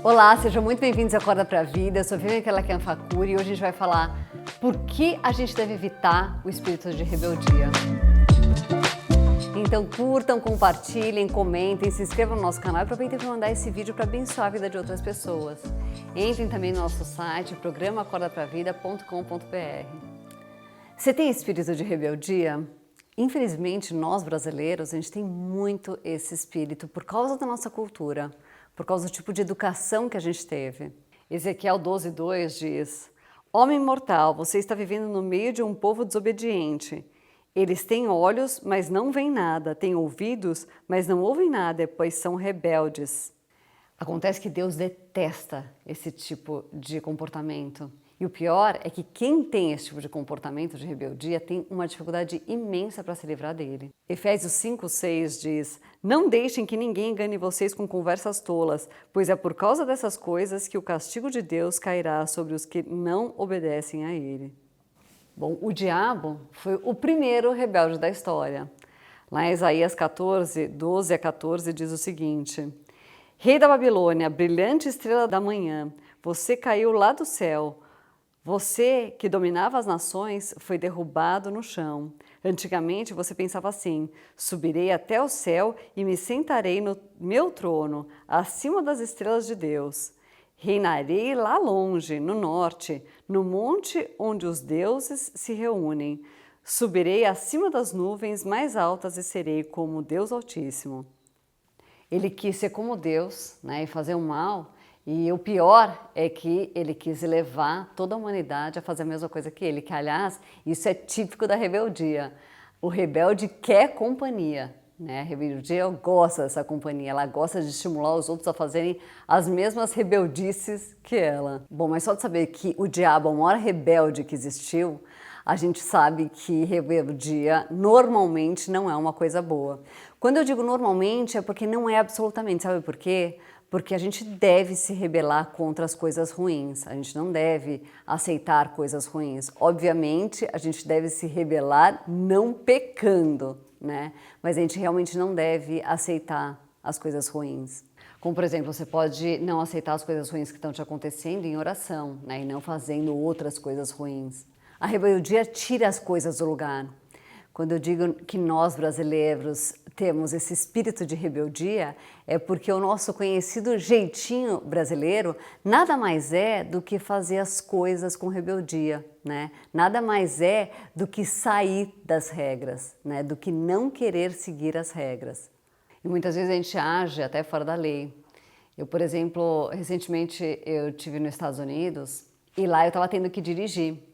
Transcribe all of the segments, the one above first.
Olá, sejam muito bem-vindos ao Acorda Pra Vida. Eu sou Vivian Kelechian Facuri e hoje a gente vai falar por que a gente deve evitar o espírito de rebeldia. Então curtam, compartilhem, comentem, se inscrevam no nosso canal e aproveitem para mandar esse vídeo para abençoar a vida de outras pessoas. Entrem também no nosso site, programaacordapravida.com.br. Você tem espírito de rebeldia? Infelizmente, nós brasileiros, a gente tem muito esse espírito por causa da nossa cultura, por causa do tipo de educação que a gente teve. Ezequiel 12:2 diz: Homem mortal, você está vivendo no meio de um povo desobediente. Eles têm olhos, mas não veem nada, têm ouvidos, mas não ouvem nada, pois são rebeldes. Acontece que Deus detesta esse tipo de comportamento. E o pior é que quem tem esse tipo de comportamento de rebeldia tem uma dificuldade imensa para se livrar dele. Efésios 5:6 diz: Não deixem que ninguém engane vocês com conversas tolas, pois é por causa dessas coisas que o castigo de Deus cairá sobre os que não obedecem a ele. Bom, o diabo foi o primeiro rebelde da história. Lá em Isaías 14:12-14 diz o seguinte: Rei da Babilônia, brilhante estrela da manhã, você caiu lá do céu. Você, que dominava as nações, foi derrubado no chão. Antigamente você pensava assim: subirei até o céu e me sentarei no meu trono, acima das estrelas de Deus. Reinarei lá longe, no norte, no monte onde os deuses se reúnem. Subirei acima das nuvens mais altas e serei como Deus Altíssimo. Ele quis ser como Deus, e fazer o mal. E o pior é que ele quis levar toda a humanidade a fazer a mesma coisa que ele, que aliás, isso é típico da rebeldia. O rebelde quer companhia, A rebeldia gosta dessa companhia, ela gosta de estimular os outros a fazerem as mesmas rebeldices que ela. Bom, mas só de saber que o diabo é o maior rebelde que existiu, a gente sabe que rebeldia normalmente não é uma coisa boa. Quando eu digo normalmente é porque não é absolutamente, sabe por quê? Porque a gente deve se rebelar contra as coisas ruins, a gente não deve aceitar coisas ruins. Obviamente, a gente deve se rebelar não pecando, Mas a gente realmente não deve aceitar as coisas ruins. Como, por exemplo, você pode não aceitar as coisas ruins que estão te acontecendo em oração, E não fazendo outras coisas ruins. A rebeldia tira as coisas do lugar. Quando eu digo que nós brasileiros temos esse espírito de rebeldia, é porque o nosso conhecido jeitinho brasileiro nada mais é do que fazer as coisas com rebeldia, Nada mais é do que sair das regras, Do que não querer seguir as regras. E muitas vezes a gente age até fora da lei. Eu, por exemplo, recentemente eu estive nos Estados Unidos e lá eu estava tendo que dirigir.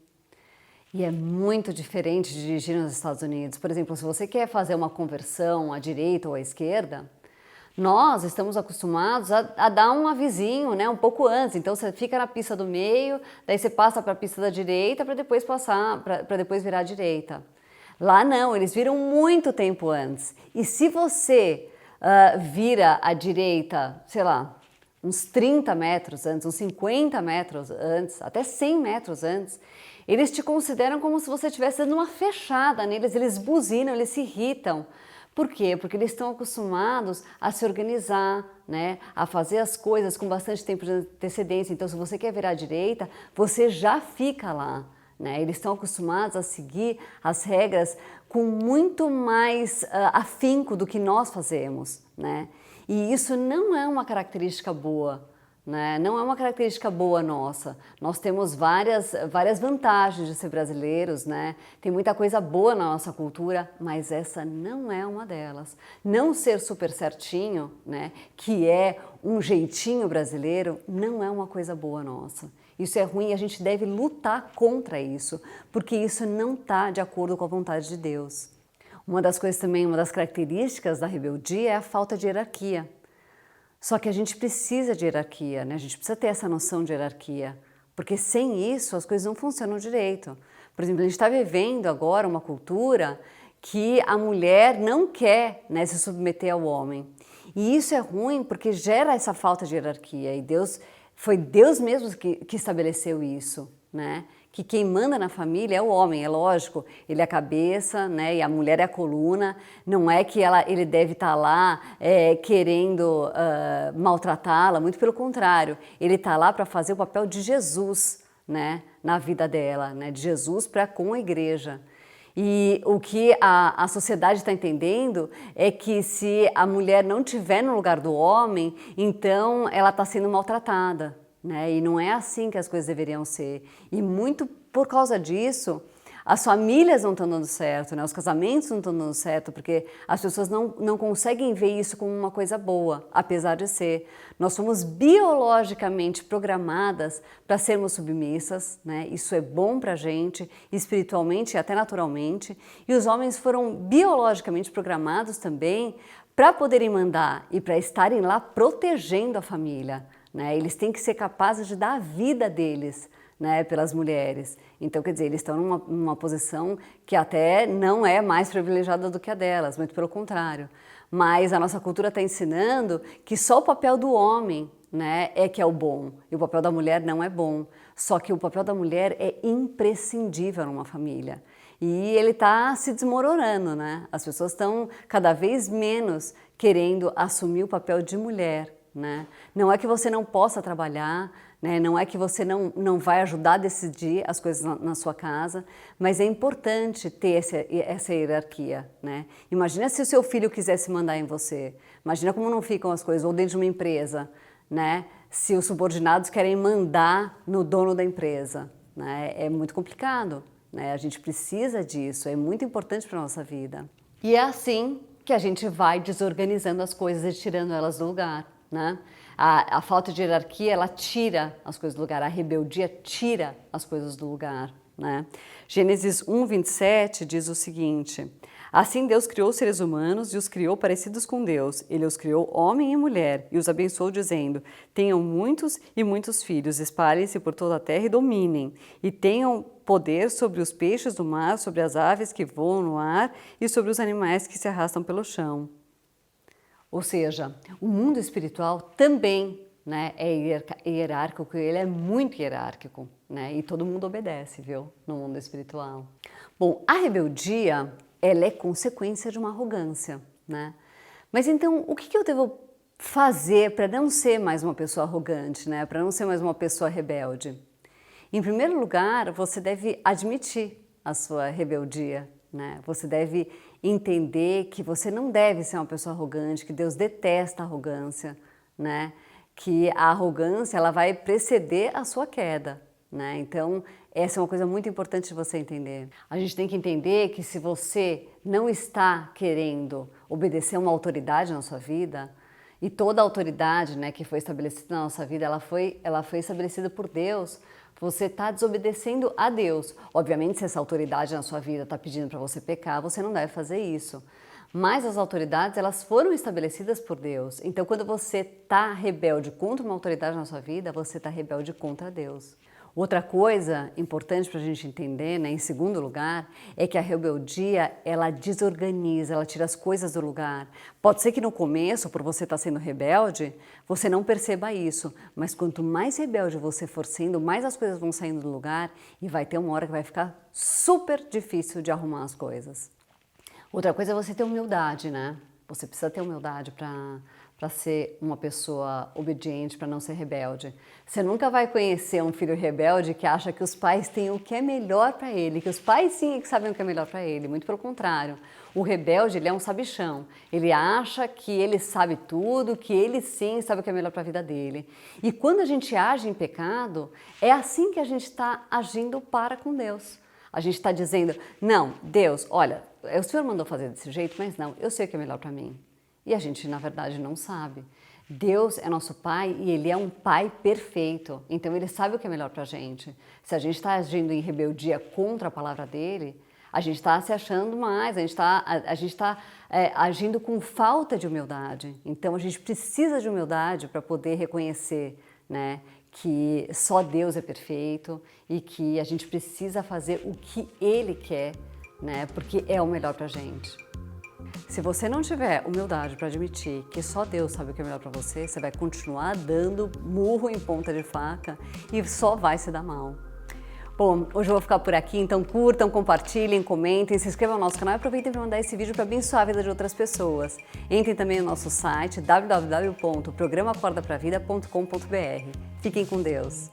E é muito diferente de dirigir nos Estados Unidos. Por exemplo, se você quer fazer uma conversão à direita ou à esquerda, nós estamos acostumados a dar um avisinho, um pouco antes. Então você fica na pista do meio, daí você passa para a pista da direita para depois passar, para depois virar à direita. Lá não, eles viram muito tempo antes. E se você vira à direita, sei lá, uns 30 metros antes, uns 50 metros antes, até 100 metros antes, eles te consideram como se você estivesse dando uma fechada neles, eles buzinam, eles se irritam. Por quê? Porque eles estão acostumados a se organizar, A fazer as coisas com bastante tempo de antecedência. Então, se você quer virar à direita, você já fica lá, Eles estão acostumados a seguir as regras com muito mais afinco do que nós fazemos, E isso não é uma característica boa, Não é uma característica boa nossa. Nós temos várias vantagens de ser brasileiros, Tem muita coisa boa na nossa cultura, mas essa não é uma delas. Não ser super certinho, Que é um jeitinho brasileiro, não é uma coisa boa nossa. Isso é ruim e a gente deve lutar contra isso, porque isso não está de acordo com a vontade de Deus. Uma das coisas também, uma das características da rebeldia é a falta de hierarquia. Só que a gente precisa de hierarquia, A gente precisa ter essa noção de hierarquia, porque sem isso as coisas não funcionam direito. Por exemplo, a gente está vivendo agora uma cultura que a mulher não quer se submeter ao homem. E isso é ruim porque gera essa falta de hierarquia. E foi Deus mesmo que estabeleceu isso, que quem manda na família é o homem, é lógico, ele é a cabeça, né, e a mulher é a coluna, não é que ele deve estar lá querendo maltratá-la, muito pelo contrário, ele está lá para fazer o papel de Jesus, né, na vida dela, né, de Jesus para com a igreja. E o que a sociedade está entendendo é que se a mulher não estiver no lugar do homem, então ela está sendo maltratada, né? E não é assim que as coisas deveriam ser. E muito por causa disso, as famílias não estão dando certo, né? Os casamentos não estão dando certo, porque as pessoas não conseguem ver isso como uma coisa boa, apesar de ser. Nós somos biologicamente programadas para sermos submissas, né? Isso é bom para a gente, espiritualmente e até naturalmente. E os homens foram biologicamente programados também para poderem mandar e para estarem lá protegendo a família, né? Eles têm que ser capazes de dar a vida deles, né, pelas mulheres. Então, quer dizer, eles estão numa posição que até não é mais privilegiada do que a delas, muito pelo contrário. Mas a nossa cultura está ensinando que só o papel do homem, né, é que é o bom, e o papel da mulher não é bom. Só que o papel da mulher é imprescindível numa família. E ele está se desmoronando, né? As pessoas estão cada vez menos querendo assumir o papel de mulher, né? Não é que você não possa trabalhar, né? Não é que você não vai ajudar a decidir as coisas na sua casa, mas é importante ter essa hierarquia, né? Imagina se o seu filho quisesse mandar em você, imagina como não ficam as coisas, ou dentro de uma empresa, né? Se os subordinados querem mandar no dono da empresa, né? É muito complicado, né? A gente precisa disso, é muito importante para a nossa vida. E é assim que a gente vai desorganizando as coisas e tirando elas do lugar, né? A falta de hierarquia, ela tira as coisas do lugar, a rebeldia tira as coisas do lugar, né? Gênesis 1:27 diz o seguinte: assim Deus criou os seres humanos e os criou parecidos com Deus. Ele os criou homem e mulher e os abençoou dizendo: tenham muitos e muitos filhos, espalhem-se por toda a terra e dominem, e tenham poder sobre os peixes do mar, sobre as aves que voam no ar e sobre os animais que se arrastam pelo chão. Ou seja, o mundo espiritual também, né, é hierárquico, ele é muito hierárquico, né, e todo mundo obedece, viu, no mundo espiritual. Bom, a rebeldia, ela é consequência de uma arrogância, né? Mas então, o que eu devo fazer para não ser mais uma pessoa arrogante, né, para não ser mais uma pessoa rebelde? Em primeiro lugar, você deve admitir a sua rebeldia, né? Você deve entender que você não deve ser uma pessoa arrogante, que Deus detesta a arrogância, né? Que a arrogância ela vai preceder a sua queda, né? Então, essa é uma coisa muito importante de você entender. A gente tem que entender que se você não está querendo obedecer uma autoridade na sua vida, e toda a autoridade, né, que foi estabelecida na nossa vida, ela foi estabelecida por Deus, você está desobedecendo a Deus. Obviamente, se essa autoridade na sua vida está pedindo para você pecar, você não deve fazer isso. Mas as autoridades, elas foram estabelecidas por Deus. Então, quando você está rebelde contra uma autoridade na sua vida, você está rebelde contra Deus. Outra coisa importante para a gente entender, né, em segundo lugar, é que a rebeldia, ela desorganiza, ela tira as coisas do lugar. Pode ser que no começo, por você estar sendo rebelde, você não perceba isso, mas quanto mais rebelde você for sendo, mais as coisas vão saindo do lugar e vai ter uma hora que vai ficar super difícil de arrumar as coisas. Outra coisa é você ter humildade, né? Você precisa ter humildade para ser uma pessoa obediente, para não ser rebelde. Você nunca vai conhecer um filho rebelde que acha que os pais têm o que é melhor para ele, que os pais sim é que sabem o que é melhor para ele, muito pelo contrário. O rebelde, ele é um sabichão, ele acha que ele sabe tudo, que ele sim sabe o que é melhor para a vida dele. E quando a gente age em pecado, é assim que a gente está agindo para com Deus. A gente está dizendo, não, Deus, olha, o Senhor mandou fazer desse jeito, mas não, eu sei o que é melhor para mim. E a gente, na verdade, não sabe. Deus é nosso Pai e Ele é um Pai perfeito. Então, Ele sabe o que é melhor para a gente. Se a gente está agindo em rebeldia contra a palavra dEle, a gente está se achando mais, a gente está agindo com falta de humildade. Então, a gente precisa de humildade para poder reconhecer, né, que só Deus é perfeito e que a gente precisa fazer o que Ele quer, né, porque é o melhor para a gente. Se você não tiver humildade para admitir que só Deus sabe o que é melhor para você, você vai continuar dando murro em ponta de faca e só vai se dar mal. Bom, hoje eu vou ficar por aqui, então curtam, compartilhem, comentem, se inscrevam no nosso canal e aproveitem para mandar esse vídeo para abençoar a vida de outras pessoas. Entrem também no nosso site www.programacordapravida.com.br. Fiquem com Deus!